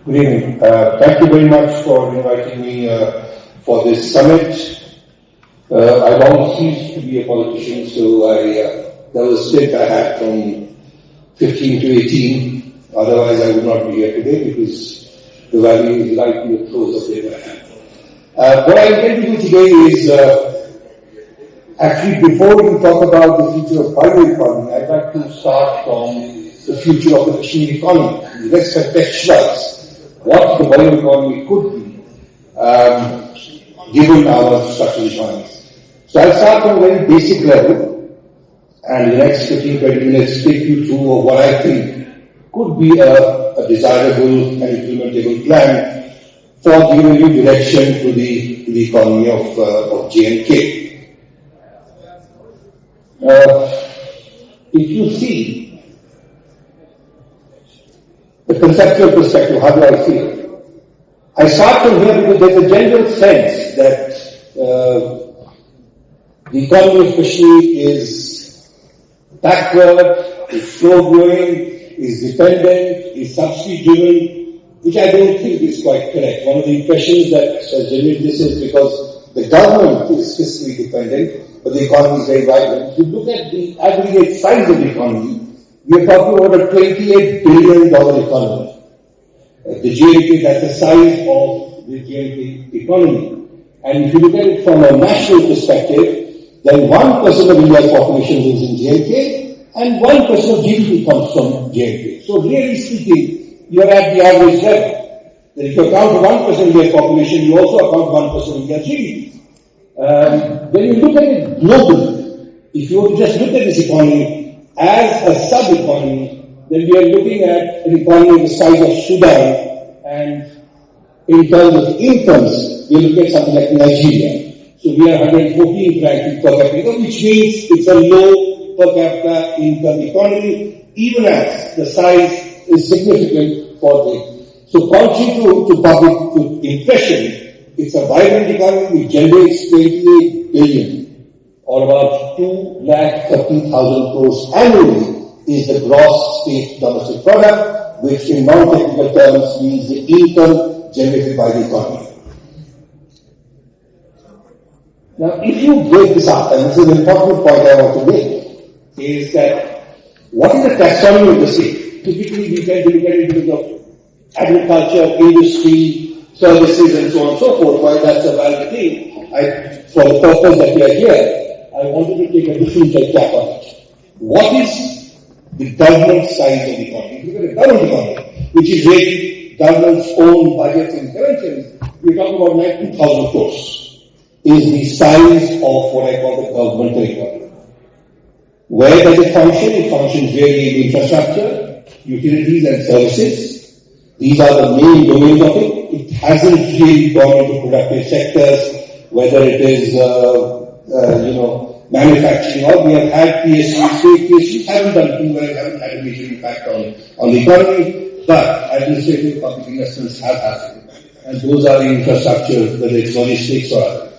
Good evening. Thank you very much for inviting me for this summit. I long ceased to be a politician, so there was a stint I had from 15 to 18. Otherwise, I would not be here today because the value is right in the throes of where I am. What I intend to do today is actually, before we talk about the future of private economy, I'd like to start from the future of the Kashmir economy. Let's contextualize what the bioeconomy could be given our structural economies. So I'll start from a very basic level, and in the next 15-20 minutes take you through what I think could be a desirable and implementable plan for giving a new direction to the economy of J&K. If you see the conceptual perspective, how do I see it? I start from here because there's a general sense that the economy of Kashmir is backward, is slow-growing, is dependent, is subsidy-driven, which I don't think is quite correct. One of the impressions that has generated this is because the government is fiscally dependent, but the economy is very vibrant. If you look at the aggregate size of the economy, we are talking about a $28 billion economy. The GNP, that's the size of the GNP economy. And if you look at it from a national perspective, then 1% of India's population lives in JNK, and 1% of GDP comes from JNK. So really speaking, you're at the average level. Then if you account for 1% of India's population, you also account for 1% of India's GDP. When you look at it globally, if you were to just look at this economy as a sub-economy, then we are looking at an economy the size of Sudan, and in terms of incomes, we are looking at something like Nigeria. So we are 114th ranked per capita, which means it's a low per capita income economy, even as the size is significant for the. So contrary to public impression, it's a vibrant economy which generates 28 billion. Or about 230,000 crores annually is the gross state domestic product, which in non-technical terms means the income generated by the economy. Now, if you break this up, and this is an important point I want to make, is that what is the taxonomy of the state? Typically, we tend to look at it in terms of agriculture, industry, services, and so on and so forth. While that's a valid thing, for the purpose that we are here, I wanted to take a different tap on it. What is the government size of the economy? If you look at the government economy, which is really government's own budgets and interventions, we're talking about 90,000 crores, is the size of what I call the governmental economy. Where does it function? It functions really in infrastructure, utilities and services. These are the main domains of it. It hasn't really gone into productive sectors, whether it is manufacturing, or we have had PSUs, state PSUs haven't done too well, haven't had a major impact on the economy, but administrative public investments have happened, and those are the infrastructure, whether it's logistics or other.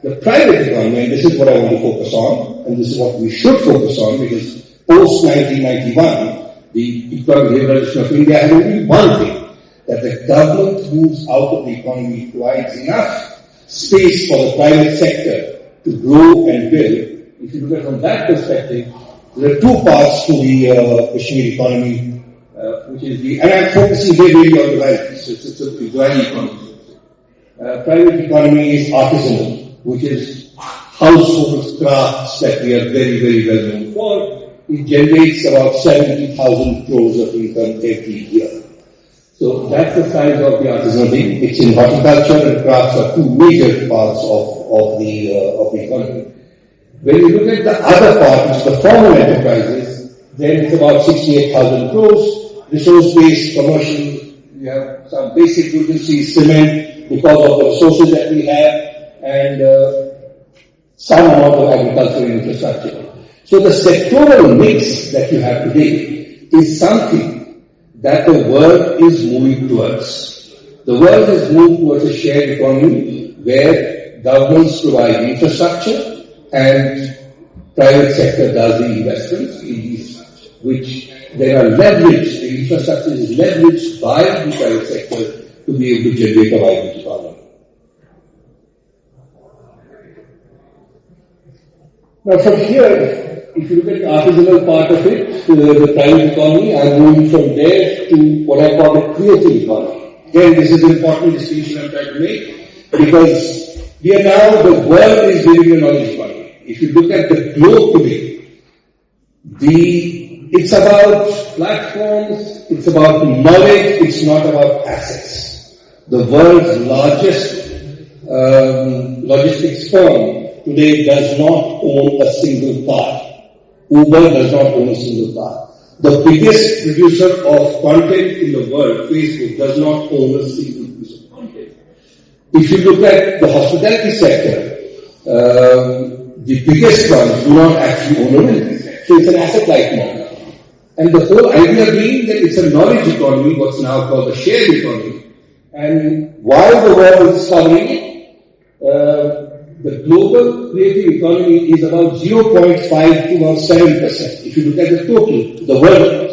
The private economy, and this is what I want to focus on, and this is what we should focus on, because post-1991, the economic liberalization of India had only one thing, that the government moves out of the economy, provides enough space for the private sector to grow and build. If you look at it from that perspective, there are two parts to the Kashmir economy, which is and I'm focusing here really on the value, so it's a value economy. Private economy is artisanal, which is household crafts that we are very, very well known for. It generates about 70,000 crores of income every year. So that's the size of the artisanal thing. It's in horticulture and crafts are two major parts of the economy. When you look at the other part, which is the formal enterprises, then it's about 68,000 crores, resource-based, commercial. We have some basic utilities, cement, because of the resources that we have, and some amount of agricultural infrastructure. So the sectoral mix that you have today is something that the world is moving towards. The world is moving towards a shared economy where governments provide infrastructure and private sector does the investments in these, which there are leverage, the infrastructure is leveraged by the private sector to be able to generate a vibrant economy. Now from here, if you look at the artisanal part of it, the private economy, I'm moving from there to what I call the creative economy. Again, this is an important distinction I'm trying to make, because we are now, the world is living a knowledge economy. If you look at the globe today, it's about platforms, it's about knowledge, it's not about assets. The world's largest logistics firm today does not own a single car. Uber does not own a single car. The biggest producer of content in the world, Facebook, does not own a single piece of content. If you look at the hospitality sector, the biggest ones do not actually own a real estate. So it's an asset-light model. And the whole idea being that it's a knowledge economy, what's now called a shared economy. And while the world is discovering it, the global creative economy is about 0.5 to about 7%. If you look at the total, the world,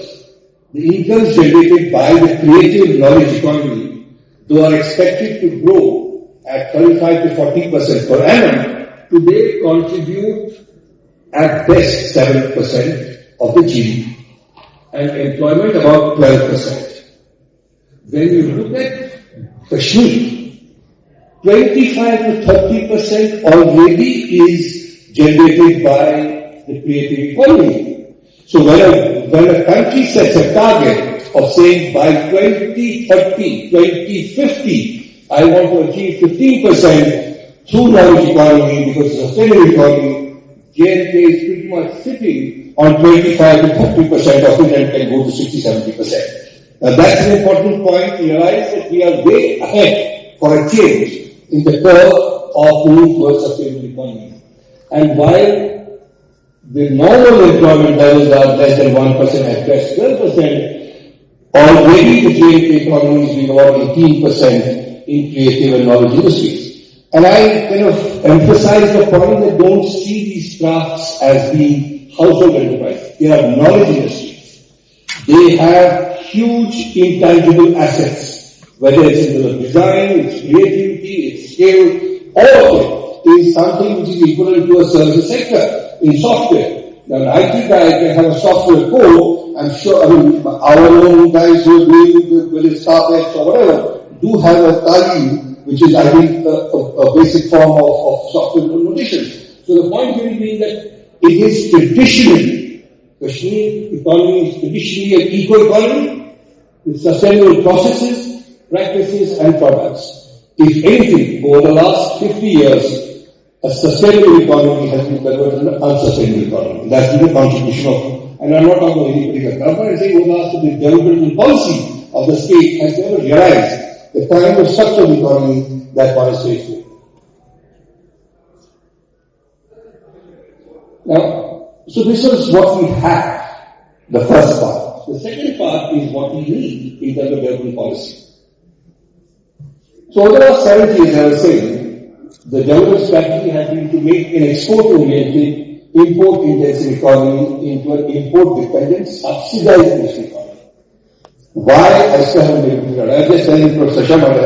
the incomes generated by the creative knowledge economy, though are expected to grow at 35 to 40% per annum, today contribute at best 7% of the GDP and employment about 12%. When you look at Kashmir, 25 to 30% already is generated by the creative economy. So when a country sets a target of saying by 2030, 2050, I want to achieve 15% through knowledge economy because it's a sustainable economy, J&K is pretty much sitting on 25 to 30% of it and can go to 60-70%. Now that's an important point to realize that we are way ahead for a change in the curve of moving towards sustainable economy. And while the normal employment levels are less than 1%, at best 12%, already the J&K economy is being about 18% in creative and knowledge industries. And I kind of emphasize the point that don't see these crafts as being household enterprises. They are knowledge industries. They have huge intangible assets, whether it's in the design, its creativity, its scale, all of it is something which is equivalent to a service sector in software. Now, an IT guy can have a software code. I'm sure, our own guys who are doing whether it's Starbucks or whatever, do have a Tali, which is, I think, a basic form of software notation. So the point really being that it is traditionally, Kashmir economy is traditionally an eco-economy with sustainable processes, practices and products. If anything, over the last 50 years, a sustainable economy has been converted into an unsustainable economy. That's been the contribution of, and I'm not talking about any particular government, I'm saying over the last the developmental policy of the state has never realized the kind of structural economy that one is faced with. Now, so this is what we have, the first part. The second part is what we need in terms of development policy. So over the last 70 years, I was saying, the development strategy has been to make an export-oriented, import-intensive economy into an import-dependent, subsidized industry economy. Why? I still haven't been able to figure out. I was just telling Professor Sharma that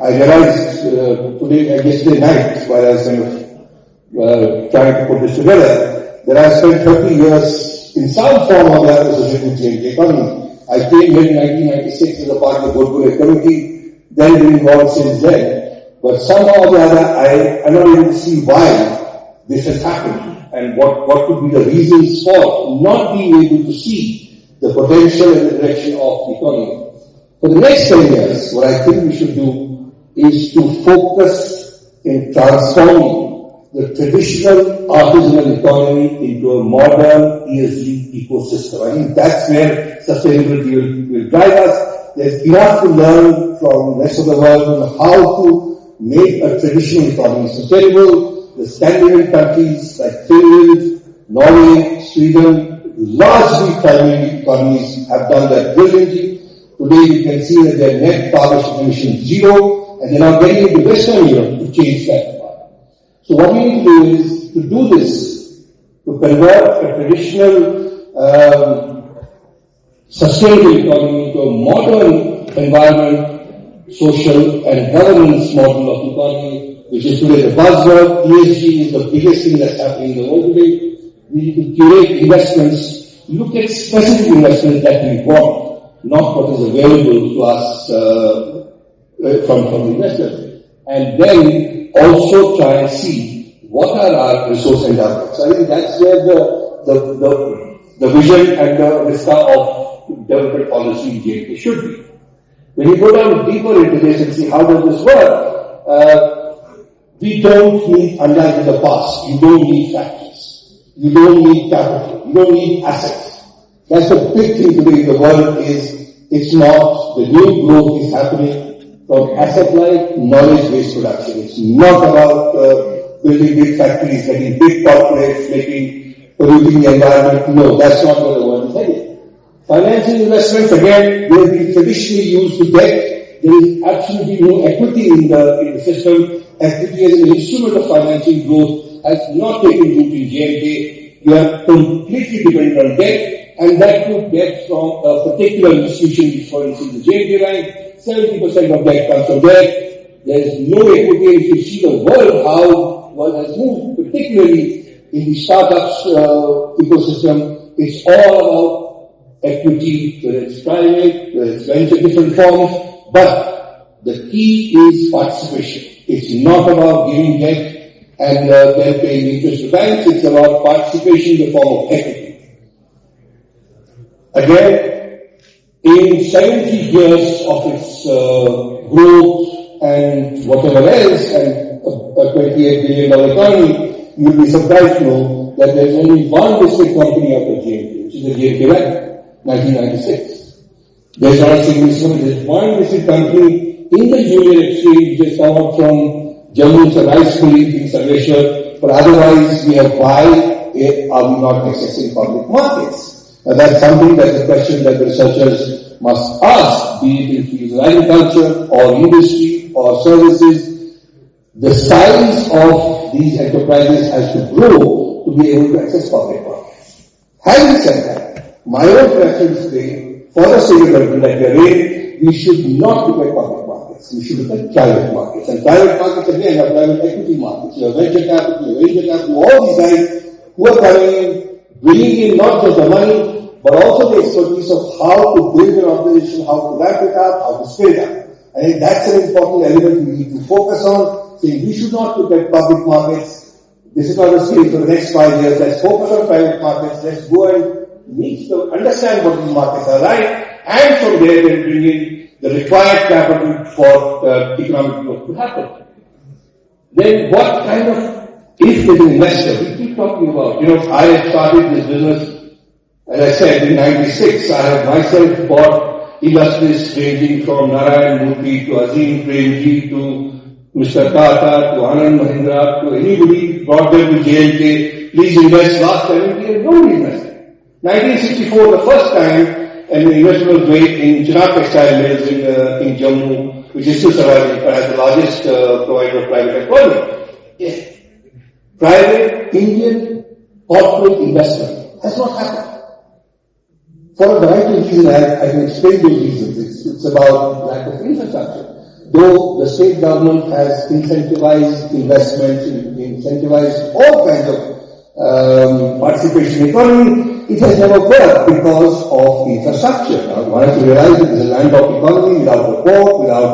I realized yesterday night, while I was kind of trying to put this together, that I spent 30 years in some form or other associated with J&K economy. I came here in 1996 as a part of the Goodwill Committee. Then been involved since then, but somehow or the other, I'm not able to see why this has happened and what could be the reasons for not being able to see the potential and the direction of the economy. For the next 10 years, what I think we should do is to focus in transforming the traditional artisanal economy into a modern ESG ecosystem. I think that's where sustainability will drive us. There's enough to learn from the rest of the world on how to make a traditional economy sustainable. The Scandinavian countries like Finland, Norway, Sweden, largely primary economies have done that brilliantly. Today you can see that their net carbon emissions zero, and they're now getting into Western Europe to change that part. So what we need to do is to do this, to convert a traditional sustainable economy, to a modern environment, social and governance model of economy, which is today the buzzword. ESG is the biggest thing that's happening in the world today. We need to curate investments, look at specific investments that we want, not what is available to us from investors. And then also try and see what are our resource endowments. I think that's where the vision and the vista of development policy in JK should be. When you go down deeper into this and see how does this work, we don't need, unlike in the past, you don't need factories, you don't need capital, you don't need assets. That's the big thing today in the world is, it's not, the new growth is happening from asset-light, knowledge-based production. It's not about building big factories, getting big corporates, polluting the environment. No, that's not where the world is headed. Financing investments, again, they have been traditionally used to debt. There is absolutely no equity in the system. Equity as an instrument of financing growth has not taken root in J&K. You are completely dependent on debt, and that could get from a particular institution, for instance, the J&K Bank. 70% of debt comes from debt. There is no equity. If you see the world, how the world has moved, particularly in the startups ecosystem, it's all about equity, whether it's private, whether it's venture, different forms. But the key is participation. It's not about giving debt and then paying interest to banks. It's about participation in the form of equity. Again, in 70 years of its growth and whatever else, and a $28 billion economy, you'll be surprised to know that there's only one listed company out of JNK, which is the JNK Bank, 1996. There's not a single instrument. There's one listed company in the Union Exchange, which has come up from Jammu, it's a nice colleague in Sarveshwar, but otherwise we have why are we not accessing public markets? That's something that's a question that the researchers must ask, be it in fields of agriculture or industry or services. The size of these enterprises has to grow to be able to access public markets. Having said that, my own preference today, for the state government that we are in, we should not look at public markets. We should look at private markets. And private markets, again, are private equity markets. You have venture capital, all these guys who are coming in, bringing in not just the money, but also the expertise of how to build an organization, how to wrap it up, how to scale it up. I think that's an important element we need to focus on, saying we should not look at public markets. This is not a scale for the next 5 years. Let's focus on private markets. Let's go and understand what these markets are like, and from there then bring in the required capital for economic growth to happen. Then what kind of, if there's an investor, we keep talking about, I had started this business. As I said, in 96, I have myself bought illustrious ranging from Narayan Murthy to Azim Premji to Mr. Tata to Anand Mahindra to anybody, brought them to JNK, please invest. Last 70 years, nobody invested. 1964, the first time, an investment was made in Chinab Textile Mills in Jammu, which is still surviving, perhaps the largest provider of private employment. Yes. Private Indian corporate investment has not happened. For a variety of reasons, I can explain those reasons. It's about lack of infrastructure. Though the state government has incentivized investments, incentivized all kinds of participation in the economy, it has never worked because of infrastructure. Now, one has to realize that it is a landlocked economy without a port, without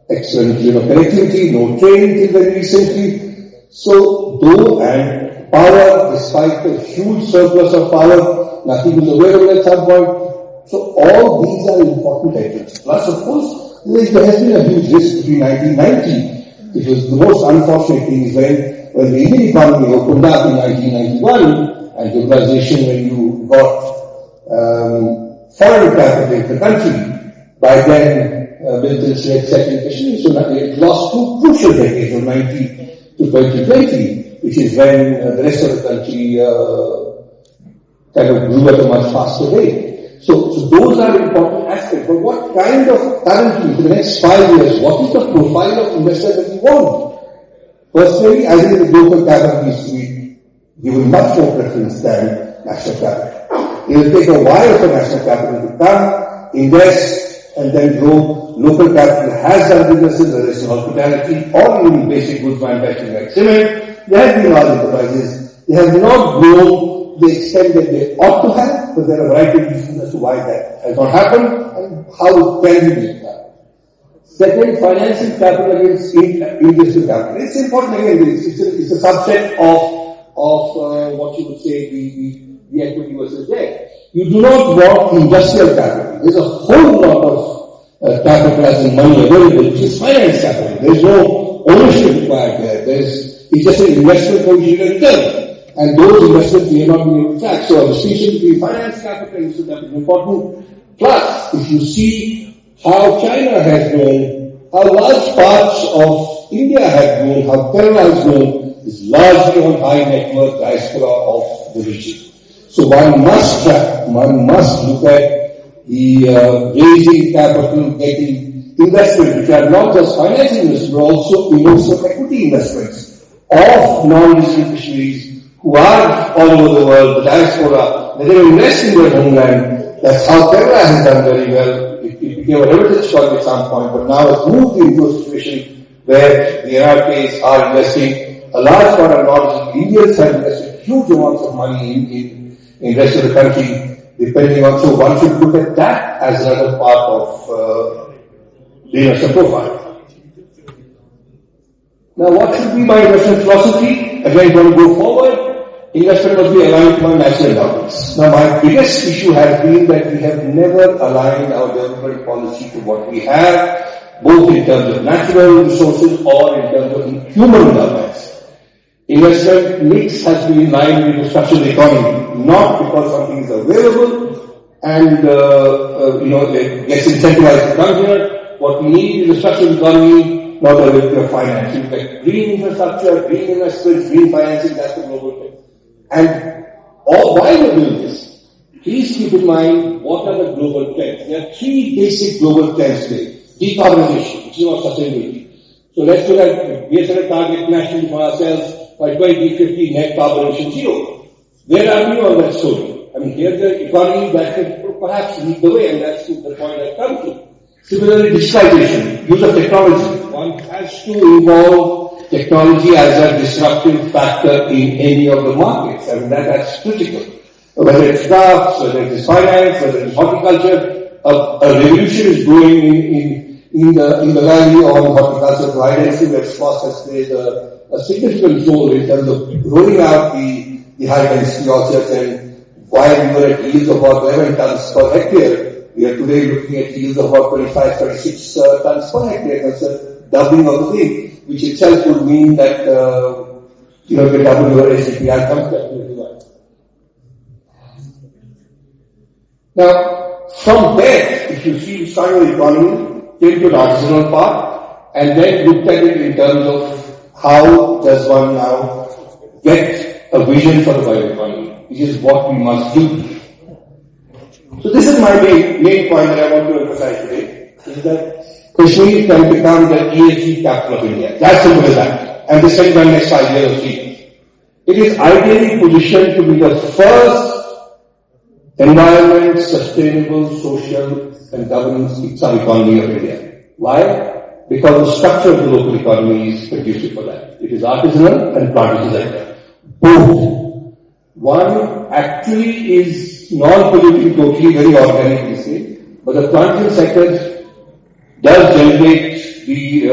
excellent connectivity, no train till very recently. So, and power, despite the huge surplus of power, nothing was available at some point. So all these are important elements. Plus, of course, there has been a huge risk between 1990, which was the most unfortunate thing is when the Indian economy opened up in 1991, and globalization, when you got foreign capital in the country, by then Milton's had set in Kashmir, so it lost two crucial decades from 90 to 2020, which is when the rest of the country kind of grew at a much faster rate. So those are important aspects. But what kind of, currently, for the next 5 years, what is the profile of investor that we want? Personally, I think the local capital needs to be given much more preference than national capital. It will take a while for national capital to come, invest, and then grow. Local capital has done businesses, whether it's in hospitality or even basic goods manufacturing like cement. There have been large enterprises. They have not grown to the extent that they ought to have, but there are a variety of reasons as to why that has not happened and how can we make that. Second, financing capital against industrial capital. It's important again, it's a subset of what you would say the equity versus debt. You do not want industrial capital. There's a whole lot of capital as in money available, which is finance capital. There's no ownership required there. It's just an investment for which you can return. And those investments we have not been able to track. So a distinction between finance capital and industrial capital is important. Plus, if you see how China has grown, how large parts of India have grown, how Kerala has grown, is largely on high net worth diaspora of the region. So one must track, one must look at the raising capital, getting investment, which are not just financial investments, but also emotional equity investments of non-resident Kashmiris who are all over the world, the diaspora, they invest in their homeland. That's how Kerala has done very well. It became a heritage project at some point, but now it's moved into a situation where the NRKs are investing. A large part of non-resident Indians have invested huge amounts of money in the rest of the country, depending on, so one should look at that as another part of the investment profile. Now, what should be my investment philosophy? Again, going to go forward, investment must be aligned to my national endowments. Now, my biggest issue has been that we have never aligned our development policy to what we have, both in terms of natural resources or in terms of human endowments. Investment mix has been in line with the structure of the economy, not because something is available and it gets incentivized to come here. What we need is a structure of the economy, not a way of finance. You get green infrastructure, green investments, green financing, that's the global thing. And why we're doing this, please keep in mind what are the global trends. There are three basic global trends today. Decarbonization, which is about sustainability. So let's look at, we have set a target nationally for ourselves by 2050 net carbon emission zero. Where are we on that story? I mean, here's the economy that could perhaps lead the way, and that's the point I've come to. Similarly, digitalization, use of technology. One has to involve technology as a disruptive factor in any of the markets. I mean, that's critical. Whether it's crafts, whether it's finance, whether it's horticulture, a revolution is going in the valley on horticulture. So I see that SKUAST has played a significant role in terms of rolling out the high density orchards, and while we were at yields of about 11 tons per hectare, we are today looking at yields of about 25, 26 tons per hectare. That's a doubling of the thing, which itself would mean that you can double your SDPR company. Now, from there, if you see starting with the economy, came to the artisanal part, and then looked at it in terms of how does one now get a vision for the bioeconomy, which is what we must do. So this is my main point that I want to emphasize today, is that Kashmir can become the ESG capital of India. As simple as that. And this can be done next 5 years or 3 years. It is ideally positioned to be the first environment, sustainable, social and governance economy of India. Why? Because the structure of the local economy is conducive for that. It is artisanal and plantation sector. Both. One actually is non-polluting totally, very organic, we say, but the plantation sector does generate the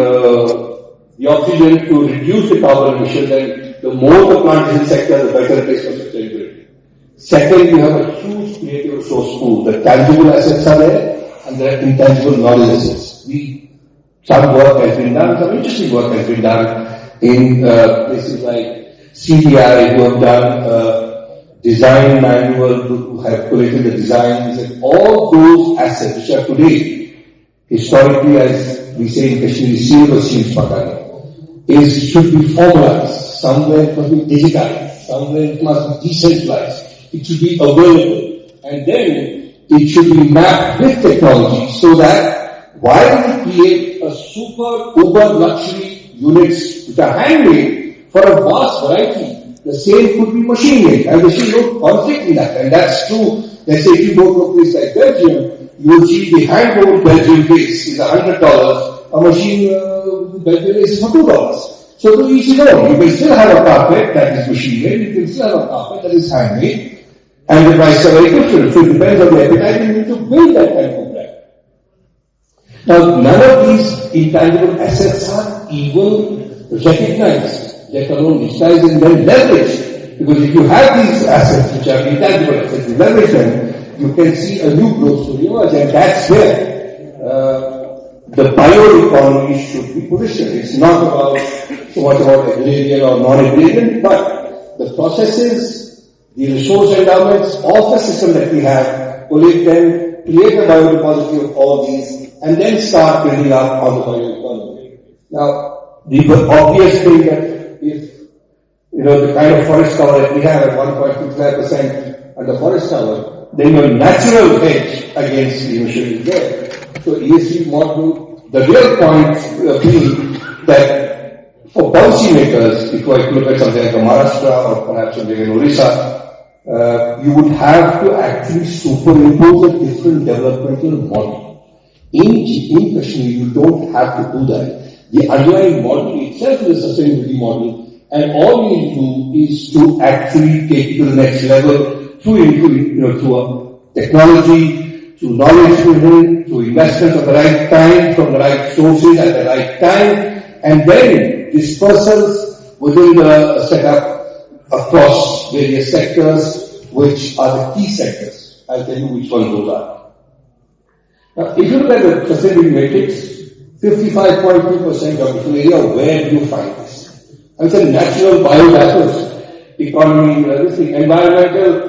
oxygen to reduce the carbon emissions, and the more the plantation sector, the better it is for sustainability. Second, you have a huge creative resource pool. The tangible assets are there, and there are intangible knowledge assets. Some work has been done, some interesting work has been done in places like CBI, who have done design manual, who have collected the designs, and all those assets which are today, historically, as we say in Kashmir, silver seeds should be formalized. Somewhere it must be digitized, somewhere it must be decentralized. It should be available, and then it should be mapped with technology, so that while we create a super uber luxury units which are handmade for a vast variety The same could be machine made, and there should no conflict in that. And that's true. Let's say if you go to a place like Belgium, you will see the hand-woven Belgian base is $100. A machine Belgian base is for $2. So to each his own. You can still have a carpet that is machine made. You can still have a carpet that is handmade, and the prices are very different. So it depends on the appetite. You need to build that kind of brand. Now, none of these intangible assets are even recognized, let alone digitized and then leveraged. Because if you have these assets, which are intangible assets, you leverage them, you can see a new growth story emerge, and that's where the bioeconomy should be positioned. It's not about so much about agrarian or non-agrarian, but the processes, the resource endowments of the system that we have, collect them, create a biorepository of all these, and then start building up on the bioeconomy. Now, the obvious thing that if, the kind of forest cover that we have at 1.25% under forest cover, then your natural hedge against the emission is there. So ESG model, the real point being that for policymakers, if I look at something like Maharashtra or perhaps something in Orissa, you would have to actually superimpose a different developmental model. In Kashmir, you don't have to do that. The underlying model itself is a sustainability model, and all you need to do is to actually take it to the next level through technology, through knowledge driven, through investments at the right time, from the right sources at the right time, and then dispersals within the setup across various sectors, which are the key sectors. I'll tell you which ones those are. Now, if you look at the sustainability matrix, 55.2% geographical area, where do you find this? It's a natural biodiversity, economy, environmental,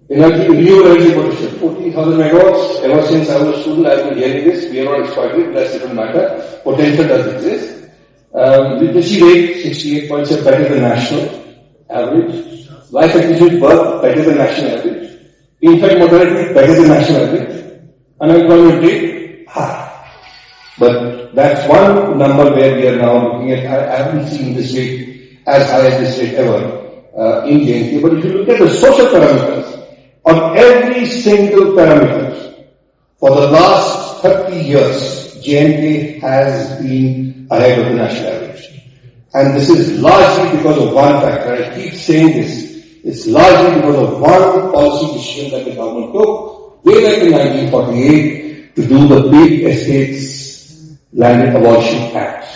energy, renewable energy potential, 14,000 megawatts. Ever since I was a student, I've been hearing this. We are not exploiting, that doesn't matter. Potential does exist. Literacy rate, 68.7, better than national average. Life expectancy birth, better than national average. Infant mortality, better than national average. Unemployment rate, high. But that's one number where we are now looking at. I haven't seen this rate as high as this rate ever in J&K. But if you look at the social parameters, on every single parameter, for the last 30 years, J&K has been ahead of the national average. And this is largely because of one factor. I keep saying this. It's largely because of one policy decision that the government took way back in 1948 to do the big estates Land Abolition Act,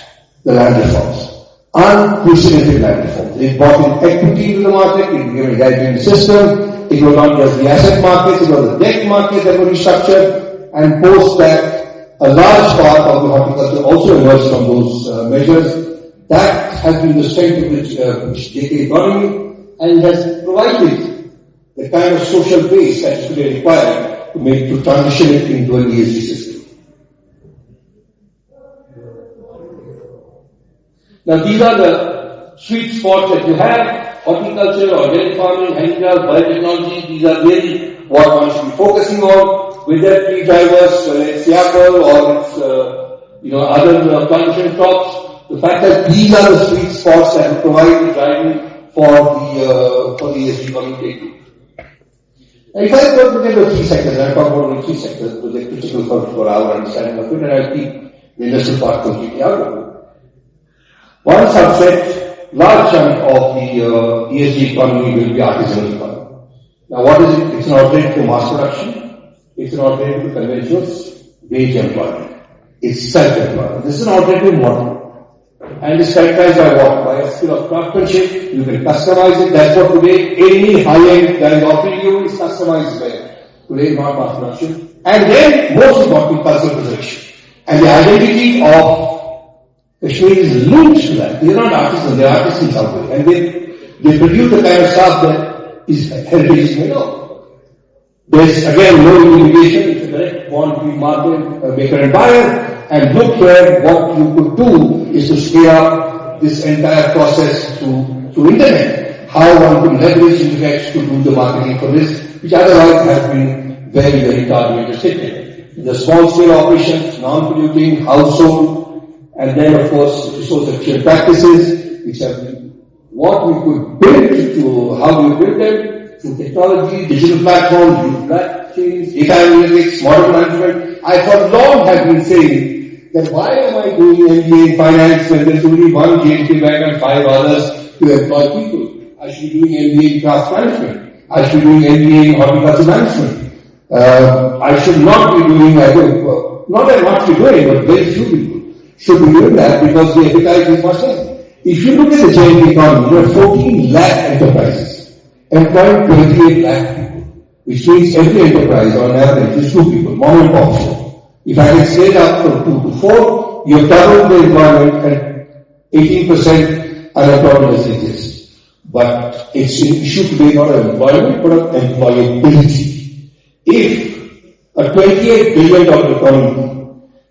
the land reforms. Unprecedented land reforms. They brought in equity into the market, it became a guiding system. It was not just the asset markets, it was the debt market that were restructured, and post that, a large part of the horticulture also emerged from those measures. That has been the strength of the JK economy, and has provided the kind of social base that is today required to transition it into an ESG system. Now these are the sweet spots that you have: horticulture, organic farming, handicraft, biotechnology. These are really what one should be focusing on. With their tree drivers, whether it's apple or it's other plantation crops. The fact that these are the sweet spots that will provide the driving for the ESG community. And if I go to look at the three sectors, I'll talk about the three sectors because they're critical for our understanding of it, and I'll keep the industrial part completely out of it. One subset, large chunk of the ESG economy will be artisanal economy. Now what is it? It's an alternative to mass production. It's an alternative to conventional wage employment. It's self-employment. This is an alternative model. And it's characterized by what? By a skill of craftsmanship. You can customize it. That's what today any high-end that is offering you is customized there. Today not mass production. And then most important, cultural preservation. And the identity of Kashmir is linked to that. They are not artisans, they are artists in some way. And they produce the kind of stuff that is heritage is made of. There's again no indication, it's a direct bond between market, maker and buyer, and look here, what you could do is to scale up this entire process through internet. How one can leverage internet to do the marketing for this, which otherwise has been very, very targeted restricted. The small scale operations, non-polluting, household, and then of course resource efficient practices, which have been what we could build, to how we build them, through technology, digital platforms, blockchains, data analytics, model management. I for long have been saying that why am I doing MBA in finance when there's only one JNK bank and 5 others to employ people? I should be doing MBA in craft management. I should be doing MBA in horticulture management. I should not be doing, not that much to doing, but very few people should be doing that because the EBITDA is much less. If you look at the JNK economy, there are 14 lakh enterprises, employing 28 lakh people, which means every enterprise on average is 2 people, mom and pop. If I can scale up from 2 to 4, you have doubled the employment and 18% unemployment exist. But it's an issue today not of employment, but of employability. If a $28 billion economy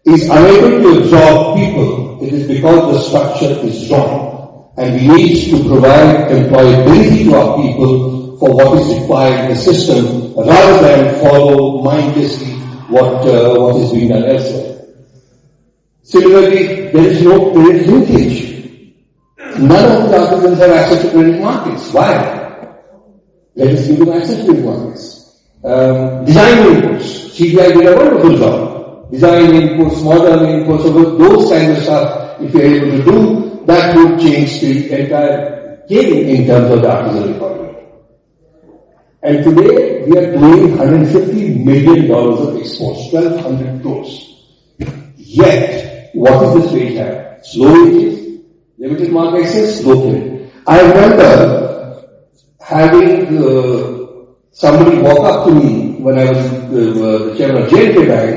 is unable to absorb people, it is because the structure is wrong. And we need to provide employability to our people for what is required in the system, rather than follow mindlessly what is being done elsewhere. Similarly, there is no credit linkage. None of the artisans have access to credit markets. Why? Let us give them access to credit markets. Design inputs. CBI did a wonderful job. Design inputs, modern inputs, those kind of stuff, if you're able to do, that would change the entire game in terms of the artisan economy. And today, we are doing $150 million of exports, 1,200 crores. Yet, what is this wage gap? Low wages, limited market access, low credit. I remember having somebody walk up to me when I was the chairman of JNK Bank,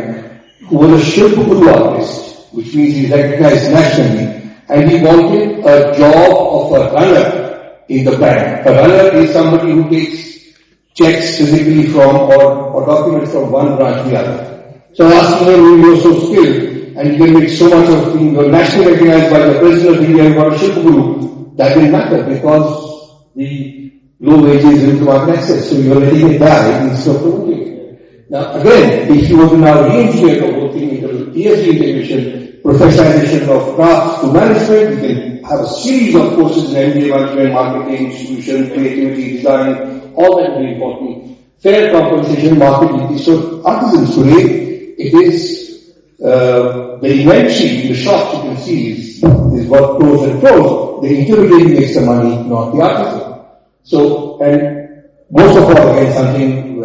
who was a Shilpaguru artist, which means he's recognized nationally, and he wanted a job of a runner in the bank. A runner is somebody who takes checks physically from or documents from one branch to the other. So I asked him, you're so skilled, and you can make so much of things, you're nationally recognized by the President of India, you got a Shilpaguru. That didn't matter because the low wages into market access, so you're letting it die instead of promoting it. Now again, if you were to now re-engineer the whole thing into ESG integration, professionalization of crafts to management, you can have a series of courses in MBA management, marketing, distribution, creativity, design, all that will be important. Fair compensation, market. So artisans today, it is the inventory in the shops you can see is what pros and pros. The intermediary makes the money, not the artisan. So, and most of all, again, something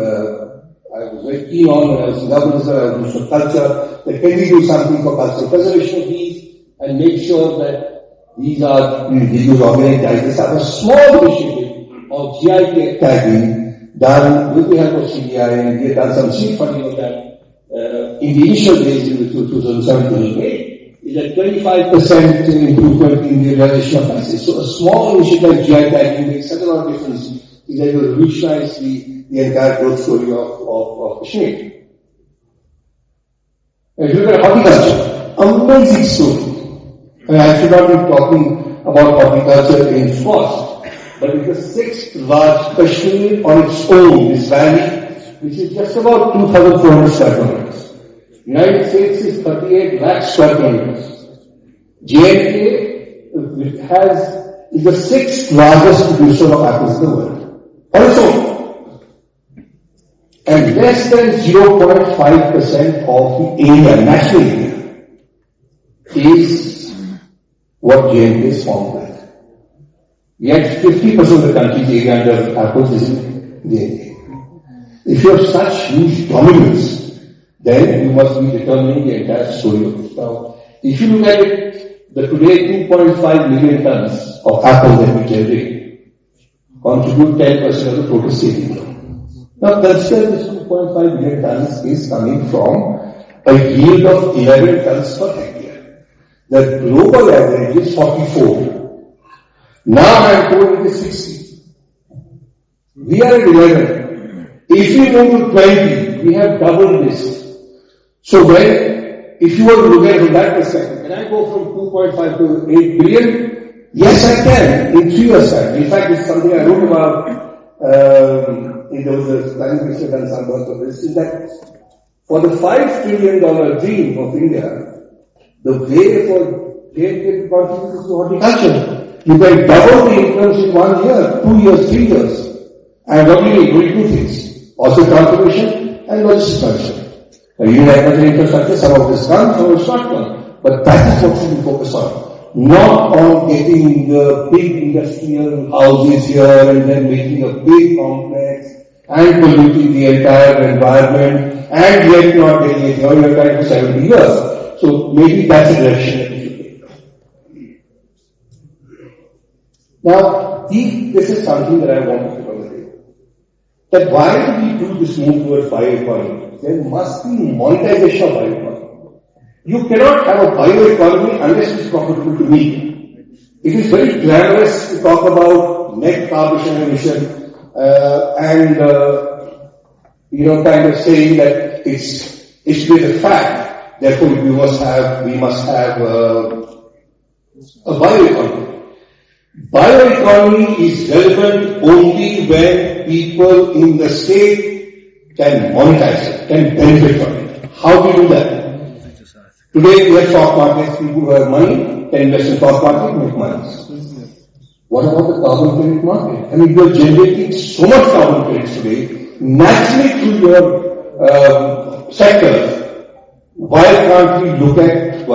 I was very keen on when I was in government, I was doing culture, that can we do something for cultural preservation of these and make sure that these are organic digits. Have a small initiative of GI tagging done with the help of CBI, and we have done some seed funding of that in the initial days in 2007-2008. Is a 25% improvement in the realization of prices. So a small initiative like GI tagging makes such a lot of difference. Is able to revolutionize the entire growth story of Kashmir. If you look at horticulture, amazing story. I should not be talking about horticulture in SKUAST, but it's the 6th large Kashmir on its own, this valley, which is just about 2,400 square kilometers. United States is 38 lakh square kilometers. JNK is the 6th largest producer of apples in the world. On its own. And less than 0.5% of the area, national area, is what JNK is formed with. Yet 50% of the country's area under apples is JNK. If you have such huge dominance, then you must be determining the entire story of it. Now, if you look at it, the today 2.5 million tons of apples that we generate contribute 10% of the total state income. Now, consider this 2.5 million tons is coming from a yield of 11 tons per hectare. The global average is 44. Now I am told it is 60. We are at 11. If we move to 20, we have doubled this. So if you were to look at it from that perspective, can I go from 2.5 to 8 billion? Yes, I can, in 3 years' time. In fact, it's something I wrote about, there was a planning commission done some work of this, is that for the $5 trillion dream of India, the way for JNK to contribute is to horticulture. You can double the incomes in 1 year, 2 years, 3 years. And what do you need? Only two things. Also cultivation and logistics culture. You need agricultural infrastructure, some of this comes, some of it's not come. But that is what should be focused on. Not on getting big industrial houses here and then making a big complex and polluting the entire environment and yet not getting it. Now you're trying for 70 years. So maybe that's the direction that we should take. Now, this is something that I want to convey. That why do we do this move towards bioeconomy? There must be monetization of bioeconomy. You cannot have a bioeconomy unless it's profitable to me. It is very glamorous to talk about net carbon emission and kind of saying that it's a fact. Therefore, we must have a bioeconomy. Bioeconomy is relevant only when people in the state can monetize it, can benefit from it. How do you do that? Today we have stock markets, people who have money can invest in stock market and make money. What about the carbon credit market? I mean, you are generating so much carbon credits today, naturally through your sectors. Why can't we look at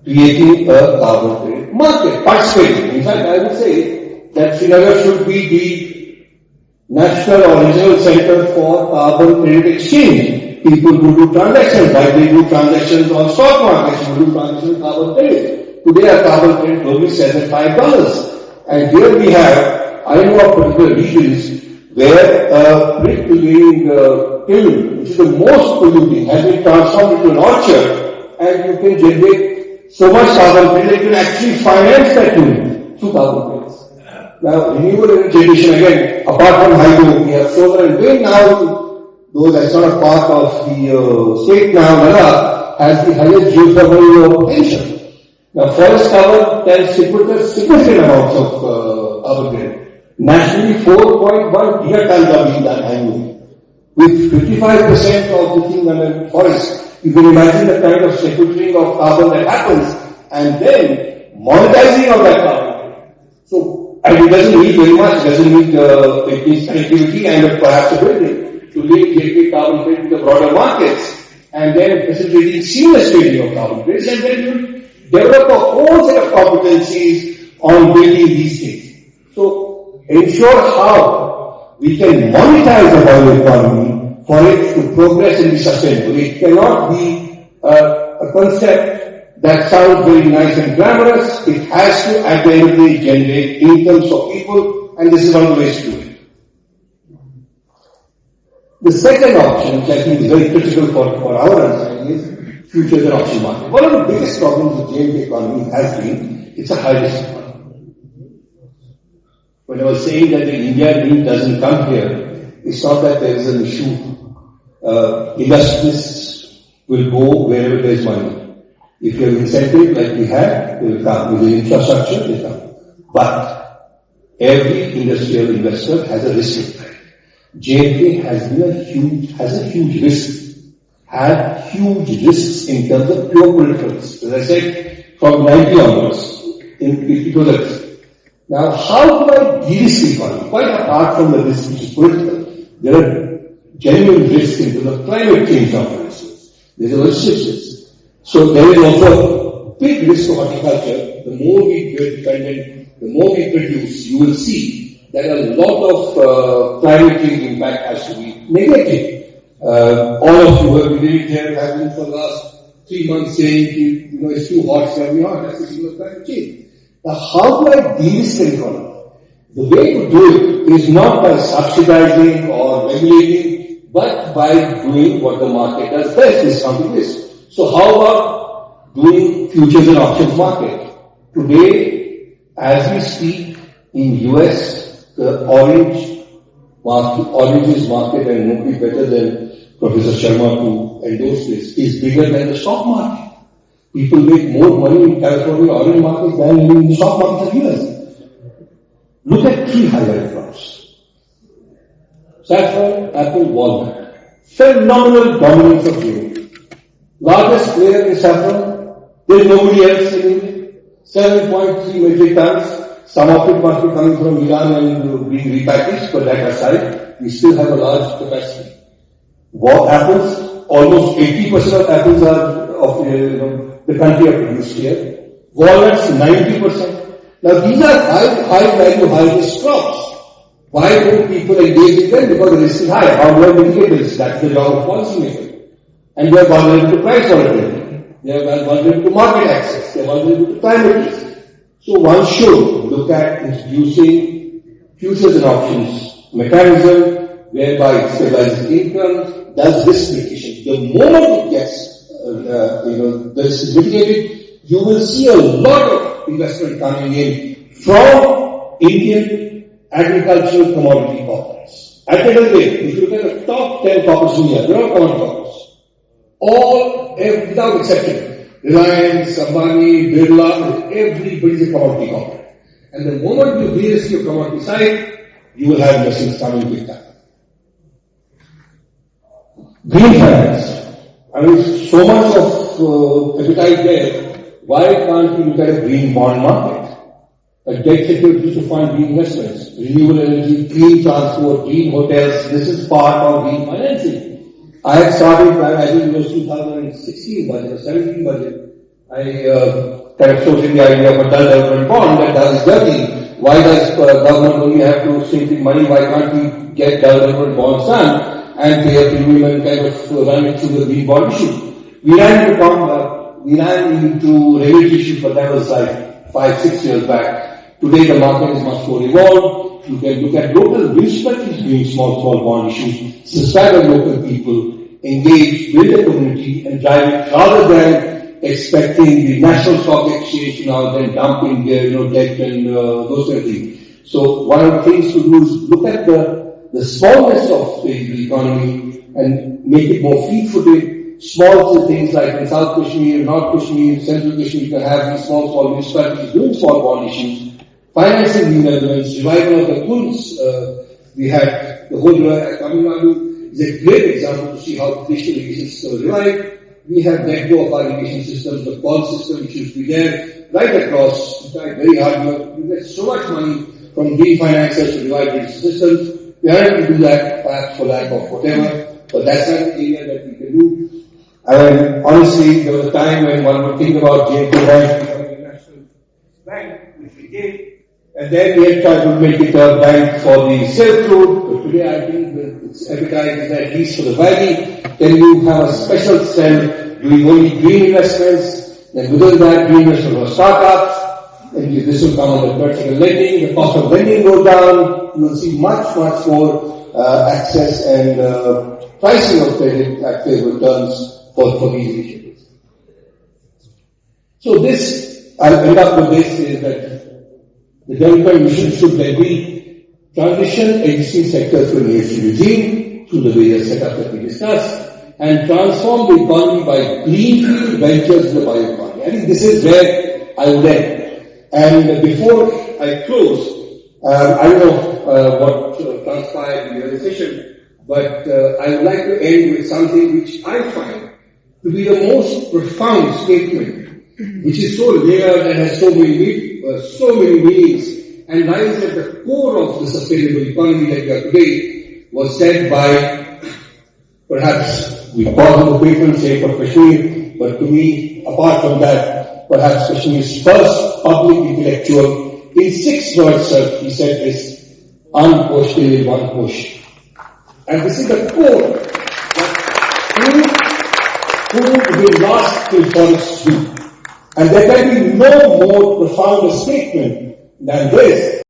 creating a carbon credit market, participating? In fact, I would say that Srinagar should be the national or regional center for carbon credit exchange. People who do transactions, like they do transactions on stock markets, who do transactions on carbon credit. Today our carbon credit globally sells at $5. And here we have, I know of particular regions where a brick building kiln, which is the most polluting, has been transformed into an orchard, and you can generate so much carbon credit that you can actually finance that kiln through carbon credits. Now, renewable energy generation again, apart from hydro, we have solar and wind now. Though that's not a part of the state now, Ladakh has the highest geothermal potential. Now, forest cover can significant amounts of carbon credit. Nationally, 4.1 gigatons are being done annually. With 55% of the thing under forest, you can imagine the kind of sequestering of carbon that happens, and then monetizing of that carbon. So, and it doesn't need very much, it doesn't need it needs connectivity and perhaps a building to link gateway carbon credit to the broader markets, and then facilitating seamless trading of carbon credits, and then you develop a whole set of competencies on building these things. So, ensure how we can monetize the bioeconomy for it to progress and be sustainable. It cannot be a concept that sounds very nice and glamorous. It has to, at the end of the day, generate incomes for people, and this is one of the ways to do it. The second option, which I think is very critical for our understanding, is futures and option market. One of the biggest problems with JMK economy has been, it's a high risk economy. When I was saying that the India need doesn't come here, it's not that there is an issue. Industrialists will go wherever there is money. If you have incentive like we have, they will come. With the infrastructure, they come. But every industrial investor has a risk. JFK has a huge risk, had huge risks in terms of pure political risk. As I said, from 90 onwards, it was a risk. Now, how do I de-risk the economy? Quite apart from the risk which is political, there are genuine risks in terms of climate change, for instance. There's a logistics risk. So there is also a big risk of horticulture. The more we get dependent, the more we produce, you will see that a lot of climate change impact has to be negative. All of you who have been here have been for the last 3 months saying, it's too hot, it's going to be hot. That's the issue of climate change. Now, how do I de-risk the economy? The way to do it is not by subsidizing or regulating, but by doing what the market does best, discounting risk. So how about doing futures and options market? Today, as we speak, in US, the oranges market, and nobody better than Professor Sharma to endorse this, is bigger than the stock market. People make more money in California orange markets than in the stock market in the US. Look at 3 highlight crops. Saffron, apple, walnut. Phenomenal dominance of India. Largest player in saffron, there is nobody else in India. 7.3 metric tons. Some of it must be coming from Iran and being repackaged, but that aside, we still have a large capacity. What happens? Almost 80% of apples are of the country are produced here. Walnuts, 90%. Now these are high value, high risk crops. Why don't people engage in them? Because the risk is high. How do I mitigate this? That's the job of policymakers. And they are vulnerable to price volatility. They are vulnerable to market access. They are vulnerable to climate risk. So one should look at introducing futures and options mechanism whereby it stabilizes income, does risk mitigation. The moment it gets, the risk is mitigated, you will see a lot of investment coming in from Indian agricultural commodity corporates. At the end of the day, if you look at the top 10 corporates in India, they're all commodity corporates. All, without exception. Reliance, Ambani, Birla, everybody's a commodity corporate. And the moment you de-risk your commodity side, you will have investments coming big time. Green finance. I mean, so much of appetite there. Why can't we look at a green bond market? A debt securities to fund green investments, renewable energy, clean transport, green hotels. This is part of green financing. I had started, I think it was 2016 budget or 17 budget. I kind of floated the idea of a dull development bond that does dirty. Why does government only have to sink in money? Why can't we get dull development bonds done and pay a premium and kind of run it through the green bond issue? We ran into regulatory issues, but that was like 5-6 years back. Today the market is much more evolved. You can look at local municipalities doing small bond issues, subscribe with local people, engage, build a community and drive it rather than expecting the national stock exchange now then dumping their debt and those kind of things. So one of the things to do is look at the smallness of the economy and make it more fleet-footed. Small things like in South Kashmir, North Kashmir, Central Kashmir, you can have these small municipalities doing small bond issues. Financing the Netherlands, revival of the Kunz, we had the whole Tamil Nadu is a great example to see how traditional irrigation systems revived. We have let go of our irrigation systems, the pond system which used to be there, right across. We tried very hard work. We get so much money from green financiers to revive irrigation systems. We are able to do that, perhaps for lack of whatever, but that's an area that we can do. And honestly, there was a time when one would think about Jammu and Kashmir National Bank, which we did. And then we had tried to make it a bank for the Silk Road, but today I think its appetite is at least for the valley. Then you have a special cell doing only green investments. Then within that, green investments for startups. And this will come under vertical lending. The cost of lending goes down. You will see much more access and pricing of credit at favorable terms for these initiatives. So this, I'll end up with this, is that the development mission should then be transition existing sectors to an ESG regime through the various setups that we discussed and transform the economy by greenfield ventures in the bioeconomy. I think this is where I would end. And before I close, I don't know what transpired in the other session, but I would like to end with something which I find to be the most profound statement, which is so layered and has so many meanings and lies at the core of the sustainable economy that we are today, was said by, perhaps we pause on the paper and say for Kashmir, but to me, apart from that, perhaps Kashmir's first public intellectual, in 6 words, sir, he said this, unpush till one push. And this is the core that who will last till forests do. And there can be no more profound statement than this.